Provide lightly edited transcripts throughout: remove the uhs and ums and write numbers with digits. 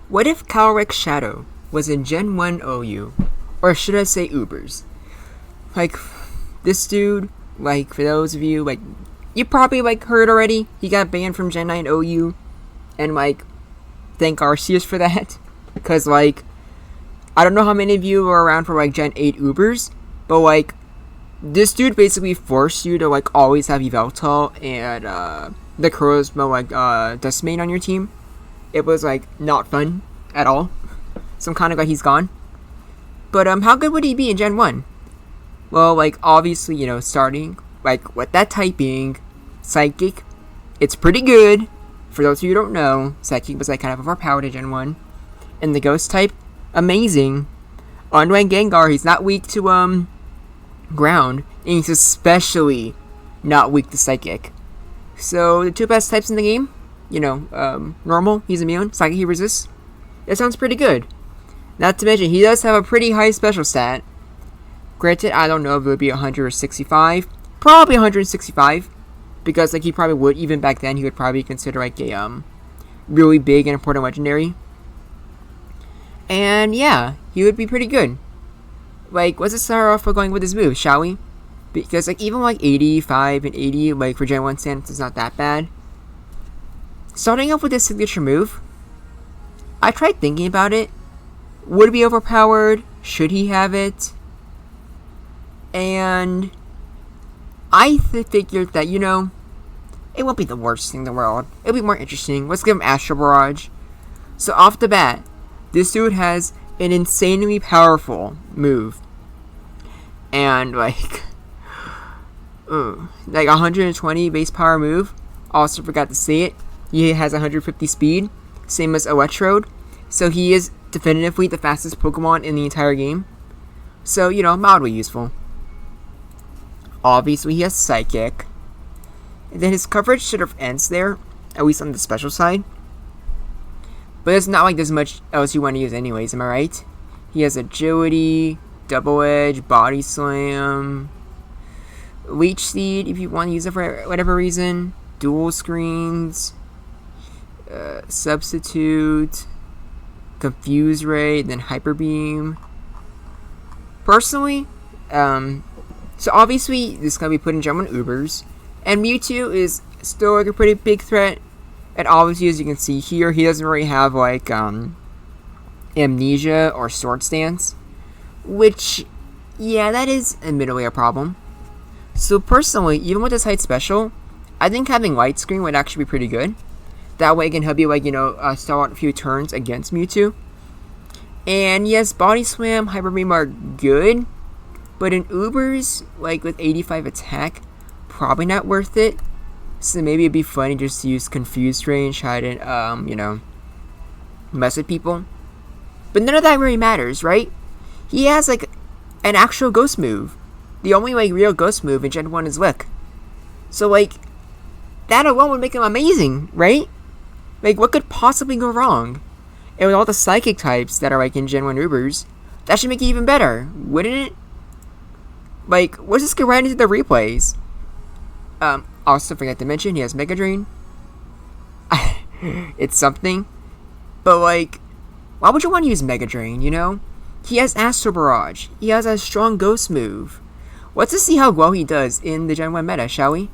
What if CALYREX-SHADOW was in Gen 1 OU? Or should I say Ubers? Like, this dude, like, for those of you, like, you probably, like, heard already, he got banned from Gen 9 OU, and, like, thank Arceus for that, because, like, I don't know how many of you were around for, like, Gen 8 Ubers, but, like, this dude basically forced you to, like, always have Yveltal and, the Charisma, like, Decimate on your team. It was, like, not fun at all, so I'm kind of glad he's gone. But, how good would he be in Gen 1? Well, like, obviously, you know, starting, like, with that typing, Psychic, it's pretty good. For those of you who don't know, Psychic was, like, kind of overpowered in Gen 1. And the Ghost type, amazing. Unranked Gengar, he's not weak to, ground, and he's especially not weak to Psychic. So, the two best types in the game, you know, normal, he's immune, Psychic, he resists. That sounds pretty good. Not to mention, he does have a pretty high special stat. Granted, I don't know if it would be 165. Probably 165. Because, like, he probably would, even back then, he would probably consider, like, a, really big and important legendary. And, yeah, he would be pretty good. Like, let's just start off by going with his moves, shall we? Because, like, even, like, 85 and 80, like, for Gen 1 stance, is not that bad. Starting off with his signature move, I tried thinking about it. Would it be overpowered? Should he have it? And I figured that, you know, it won't be the worst thing in the world. It'll be more interesting. Let's give him Astral Barrage. So off the bat, this dude has an insanely powerful move. And like 120 base power move. Also forgot to say it. He has 150 speed. Same as Electrode. So he is definitively the fastest Pokemon in the entire game. So, you know, mildly useful. Obviously, he has Psychic. And then his coverage sort of ends there, at least on the special side. But it's not like there's much else you want to use anyways, am I right? He has Agility, Double Edge, Body Slam, Leech Seed if you want to use it for whatever reason, Dual Screens, Substitute, Confuse Ray, then Hyper Beam. Personally, so obviously this is gonna be put in Gen 1 Ubers, and Mewtwo is still like a pretty big threat. And obviously, as you can see here, he doesn't really have like Amnesia or Sword Stance, which, yeah, that is admittedly a problem. So personally, even with this height special, I think having Light Screen would actually be pretty good. That way it can help you, like, you know, start out a few turns against Mewtwo. And yes, Body Slam, Hyper Beam are good, but in Ubers, like with 85 attack, probably not worth it. So maybe it'd be funny just to use Confused Ray and try to, you know, mess with people. But none of that really matters, right? He has, like, an actual ghost move. The only, like, real ghost move in Gen 1 is Lick. So, like, that alone would make him amazing, right? Like, what could possibly go wrong? And with all the Psychic types that are, like, in Gen 1 Ubers, that should make it even better, wouldn't it? Like, let's just get right into the replays. Also forgot to mention, he has Mega Drain. It's something. But, like, why would you want to use Mega Drain, you know? He has Astral Barrage. He has a strong Ghost move. Let's just see how well he does in the Gen 1 meta, shall we?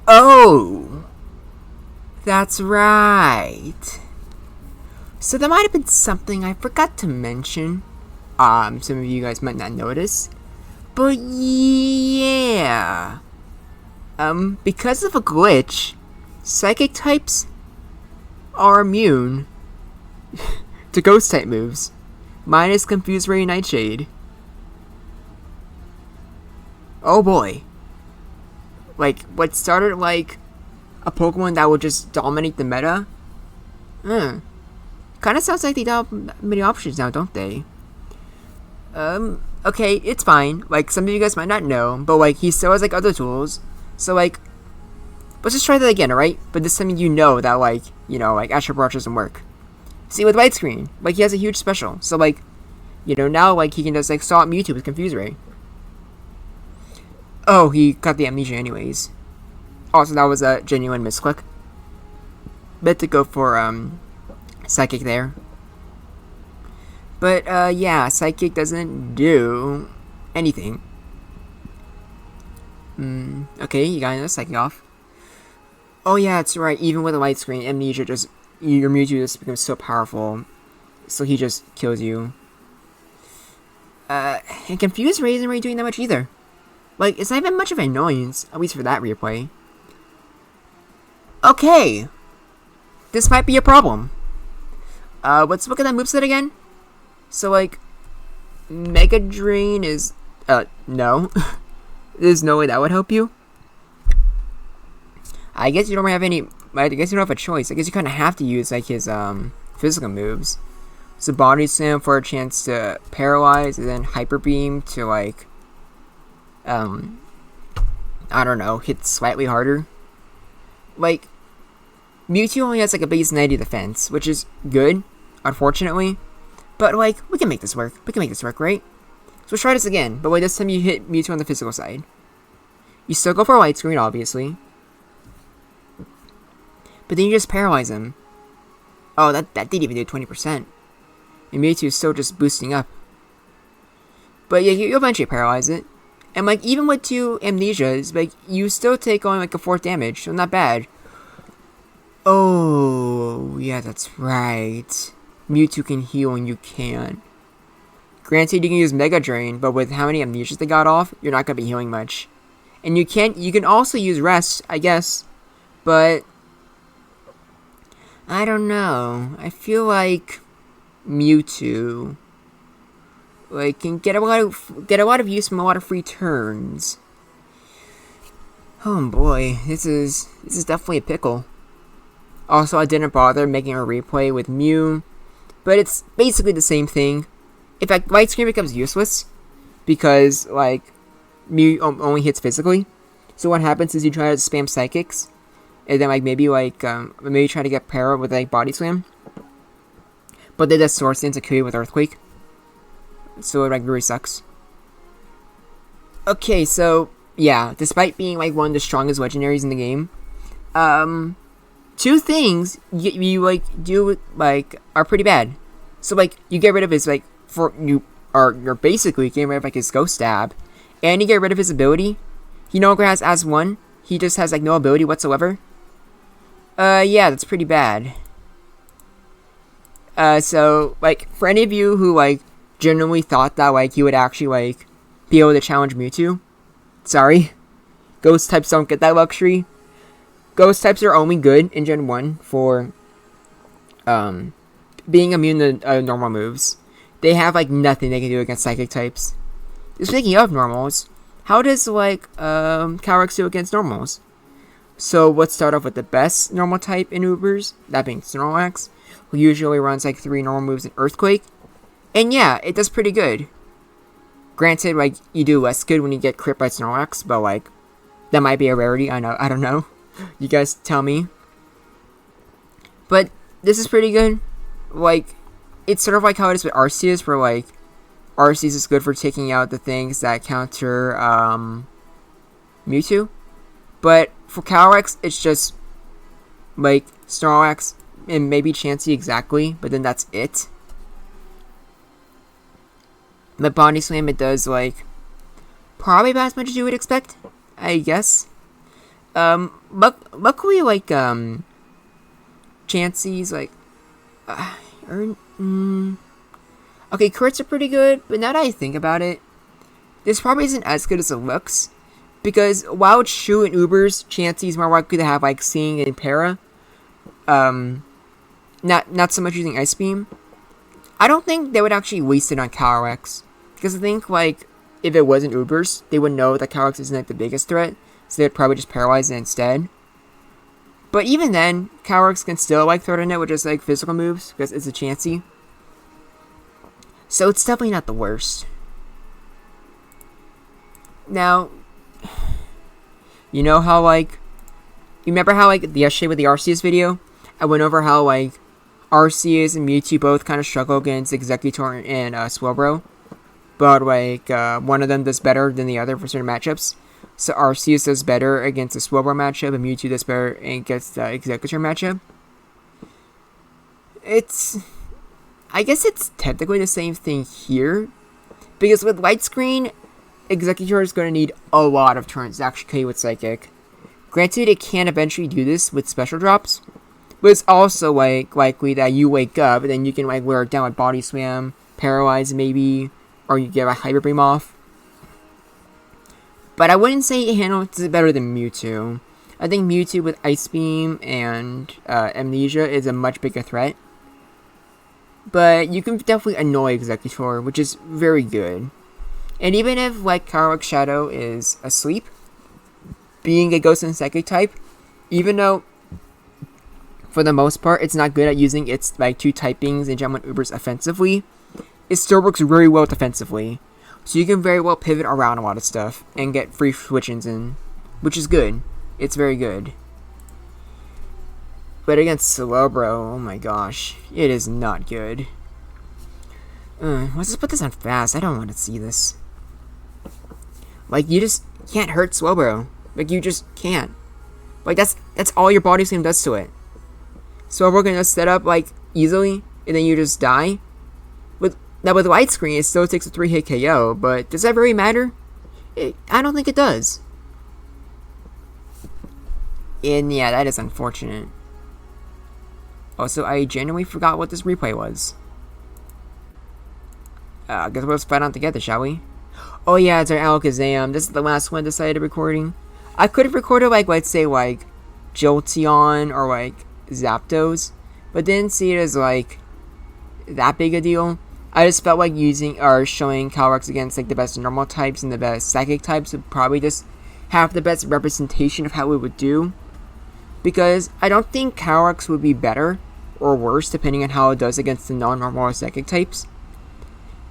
Oh! That's right. So there might have been something I forgot to mention. Some of you guys might not notice. But yeah. Because of a glitch, Psychic types are immune to Ghost type moves. Minus Confuse Ray and Nightshade. Oh boy. Like, what started like a Pokemon that would just dominate the meta? Kinda sounds like they don't have many options now, don't they? Okay, it's fine. Like, some of you guys might not know, but, like, he still has, like, other tools. So, like, let's just try that again, alright? But this time you know that, like, you know, like, Astral Barrage doesn't work. See, with Light Screen, like, he has a huge special. So, like, you know, now, like, he can just, like, stop Mewtwo with Confuse Ray. Oh, he got the Amnesia anyways. Also, that was a genuine misclick. Meant to go for Psychic there. But yeah, Psychic doesn't do anything. Okay, you got another Psychic off. Oh yeah, that's right. Even with a light screen, Amnesia just your Mewtwo just becomes so powerful, so he just kills you. And Confused Ray isn't really doing that much either. Like, it's not even much of an annoyance, at least for that replay. Okay, this might be a problem. Let's look at that moveset again. So, like, Mega Drain is... no. There's no way that would help you. I guess you don't have any... I guess you don't have a choice. I guess you kind of have to use, like, his, physical moves. So, Body Slam for a chance to paralyze, and then Hyper Beam to, like... I don't know, hit slightly harder. Like, Mewtwo only has, like, a base 90 defense, which is good, unfortunately. But, like, we can make this work. We can make this work, right? So let's try this again, but wait, this time you hit Mewtwo on the physical side. You still go for a light screen, obviously. But then you just paralyze him. Oh, that didn't even do 20%. And Mewtwo is still just boosting up. But yeah, you eventually paralyze it. And, like, even with 2 Amnesias, like, you still take only, like, a 4th damage, so not bad. Oh, yeah, that's right. Mewtwo can heal and you can't. Granted, you can use Mega Drain, but with how many Amnesias they got off, you're not going to be healing much. And you can also use Rest, I guess. But I don't know. I feel like Mewtwo, like, can get a lot of use from a lot of free turns. Oh boy, this is definitely a pickle. Also, I didn't bother making a replay with Mew, but it's basically the same thing. In fact, Light Screen becomes useless because, like, Mew only hits physically. So what happens is you try to spam Psychics, and then, like, maybe try to get Para with, like, Body Slam. But they just Swords Dance to kill you with Earthquake. So it, like, really sucks. Okay, so, yeah, despite being, like, one of the strongest legendaries in the game, 2 things you like, do, like, are pretty bad. So, like, you get rid of his, like, you're basically getting rid of, like, his Ghost Stab, and you get rid of his ability. He no longer has as 1. He just has, like, no ability whatsoever. Yeah, that's pretty bad. So, like, for any of you who, like, genuinely thought that, like, you would actually, like, be able to challenge Mewtwo, sorry. Ghost types don't get that luxury. Ghost types are only good in Gen 1 for, being immune to, normal moves. They have, like, nothing they can do against Psychic types. Speaking of normals, how does, like, CALYREX do against normals? So, let's start off with the best normal type in Ubers, that being Snorlax, who usually runs, like, 3 normal moves in Earthquake. And yeah, it does pretty good. Granted, like, you do less good when you get crit by Snorlax, but, like, that might be a rarity, I don't know. You guys tell me. But this is pretty good. Like, it's sort of like how it is with Arceus, where, like, Arceus is good for taking out the things that counter, Mewtwo. But for CALYREX, it's just, like, Snorlax and maybe Chansey exactly, but then that's it. The Body Slam, it does, like, probably about as much as you would expect, I guess. Luckily, like, Chansey's, like, okay, crits are pretty good, but now that I think about it, this probably isn't as good as it looks, because while it's true in Ubers, Chansey's more likely to have, like, Seeing and Para, not so much using Ice Beam. I don't think they would actually waste it on CALYREX, because I think, like, if it wasn't Ubers, they would know that CALYREX isn't, like, the biggest threat, so they'd probably just paralyze it instead. But even then, CALYREX can still, like, threaten it with just, like, physical moves, because it's a Chansey. So it's definitely not the worst. Now, you know how, like, you remember how, like, yesterday with the Arceus video, I went over how, like, Arceus and Mewtwo both kind of struggle against Executor and Swelbro, but, like, one of them does better than the other for certain matchups. So Arceus does better against the Slowbro matchup, and Mewtwo does better against the Executor matchup. I guess it's technically the same thing here, because with Light Screen, Executor is going to need a lot of turns to actually KO with Psychic. Granted, it can eventually do this with special drops, but it's also likely that you wake up and then you can wear it down with Body Slam, Paralyze maybe, or you get a Hyper Beam off. But I wouldn't say it handles it better than Mewtwo. I think Mewtwo with Ice Beam and Amnesia is a much bigger threat. But you can definitely annoy Executor, which is very good. And even if CALYREX-SHADOW is asleep, being a Ghost and Psychic type, even though for the most part it's not good at using its 2 typings and Gen 1 Ubers offensively, it still works very well defensively. So you can very well pivot around a lot of stuff and get free switch-ins in, which is good. It's very good. But against Slowbro, oh my gosh, it is not good. Let's just put this on fast. I don't want to see this. You just can't hurt Slowbro. You just can't. That's all your Body Slam does to it. Slowbro can just set up easily, and then you just die. Now with Light Screen, it still takes a 3-hit KO, but does that really matter? I don't think it does. And yeah, that is unfortunate. Also, I genuinely forgot what this replay was. I guess we'll just fight on together, shall we? Oh yeah, it's our Alakazam. This is the last one I decided recording. I could have recorded let's say Jolteon or Zapdos, but didn't see it as that big a deal. I just felt using or showing Calyrex against the best normal types and the best psychic types would probably just have the best representation of how it would do. Because I don't think Calyrex would be better or worse depending on how it does against the non-normal or psychic types.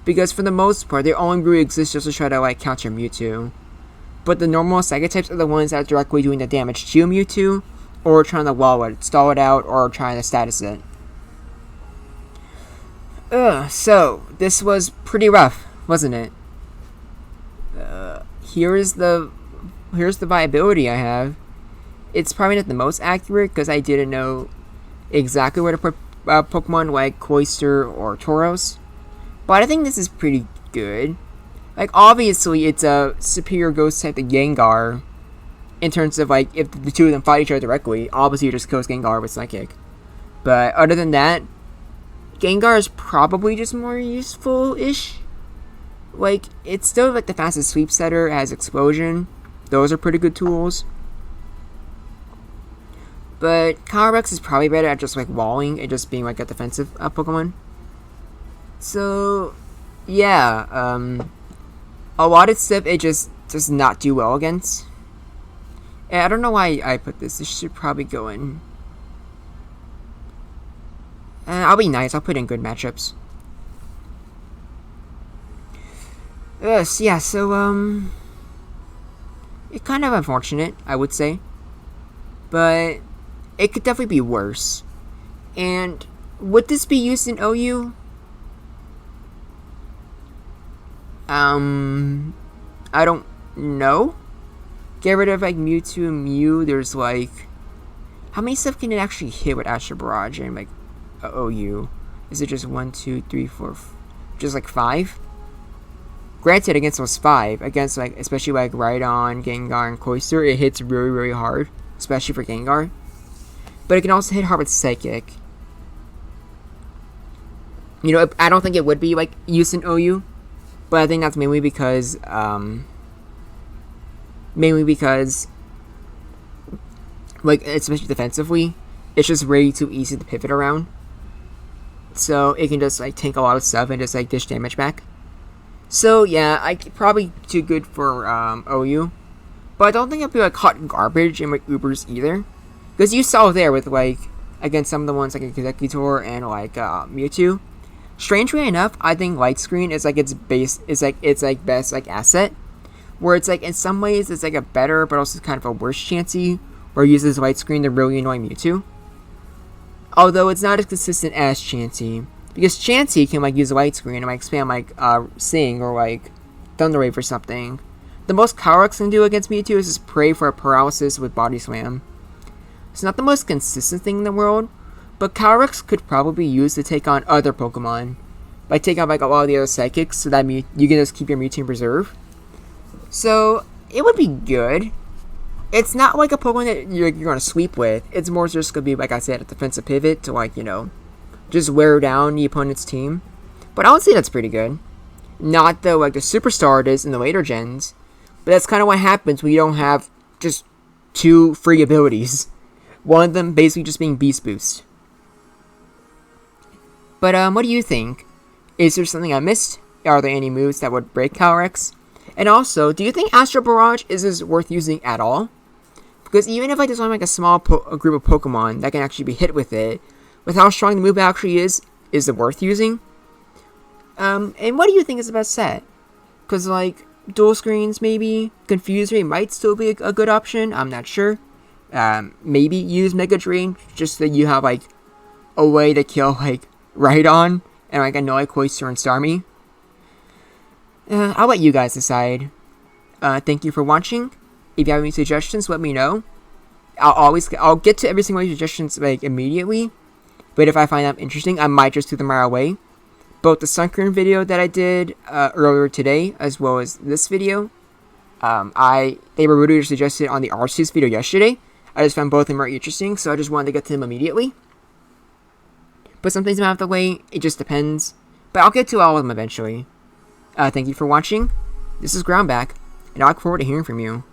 Because for the most part, they only really exist just to try to counter Mewtwo. But the normal psychic types are the ones that are directly doing the damage to Mewtwo, or trying to wall it, stall it out, or trying to status it. So, this was pretty rough, wasn't it? Here's the viability I have. It's probably not the most accurate, because I didn't know exactly where to put Pokemon like Cloyster or Tauros. But I think this is pretty good. Obviously, it's a superior ghost type to Gengar. In terms of, if the two of them fight each other directly, obviously you just kills Gengar with Psychic. But other than that, Gengar is probably just more useful-ish. It's still, the fastest sweep setter, it has Explosion. Those are pretty good tools. But Calyrex is probably better at just, walling and just being, a defensive Pokemon. So, yeah, a lot of stuff it just does not do well against. And I don't know why I put this. This should probably go in. I'll be nice. I'll put in good matchups. Yeah, so, it's kind of unfortunate, I would say. But it could definitely be worse. And would this be used in OU? I don't know. Get rid of Mewtwo and Mew. There's how many stuff can it actually hit with Astral Barrage and OU? Is it just 1, 2, 3, 4, just 5? Granted, against those 5, against especially Rhydon, Gengar, and Cloyster, it hits really, really hard, especially for Gengar. But it can also hit hard with Psychic. I don't think it would be used in OU. But I think that's mainly because, especially defensively, it's just way too easy to pivot around. So it can just tank a lot of stuff and just dish damage back. So yeah, probably too good for OU. But I don't think it'll be hot garbage in Ubers either, because you saw there with against some of the ones Executor and Mewtwo. Strangely enough, I think Light Screen is its base is its best asset, where it's in some ways it's a better but also kind of a worse Chansey, where it uses Light Screen to really annoy Mewtwo. Although it's not as consistent as Chansey, because Chansey can use Light Screen and spam Sing or Thunder Wave or something The most Calyrex can do against Mewtwo is just pray for a paralysis with Body Slam. It's not the most consistent thing in the world, but Calyrex could probably be used to take on other Pokemon. By taking out like a lot of the other Psychics, so that you can just keep your Mewtwo in preserve. So, it would be good. It's not like a Pokemon that you're going to sweep with. It's more just going to be, like I said, a defensive pivot to, like, just wear down the opponent's team. But I would say that's pretty good. Not the, like, the superstar it is in the later gens. But that's kind of what happens when you don't have just 2 free abilities. One of them basically just being Beast Boost. But, what do you think? Is there something I missed? Are there any moves that would break Calyrex? And also, do you think Astro Barrage is worth using at all? Because even if there's only like a small group of Pokemon that can actually be hit with it, with how strong the move actually is it worth using? And what do you think is the best set? Because like, Dual Screens maybe, Confuse Ray might still be a good option, I'm not sure. Maybe use Mega Drain, just so you have like, a way to kill like, Rhydon, and like annoy Cloyster and Starmie. I'll let you guys decide. Thank you for watching. If you have any suggestions, let me know. I'll get to every single suggestions like immediately. But if I find them interesting, I might just do them right away. Both the Sunkern video that I did earlier today, as well as this video, they were really suggested on the Arceus video yesterday. I just found both of them very interesting, so I just wanted to get to them immediately. But some things might have to wait, it just depends. But I'll get to all of them eventually. Thank you for watching. This is Groundback, and I look forward to hearing from you.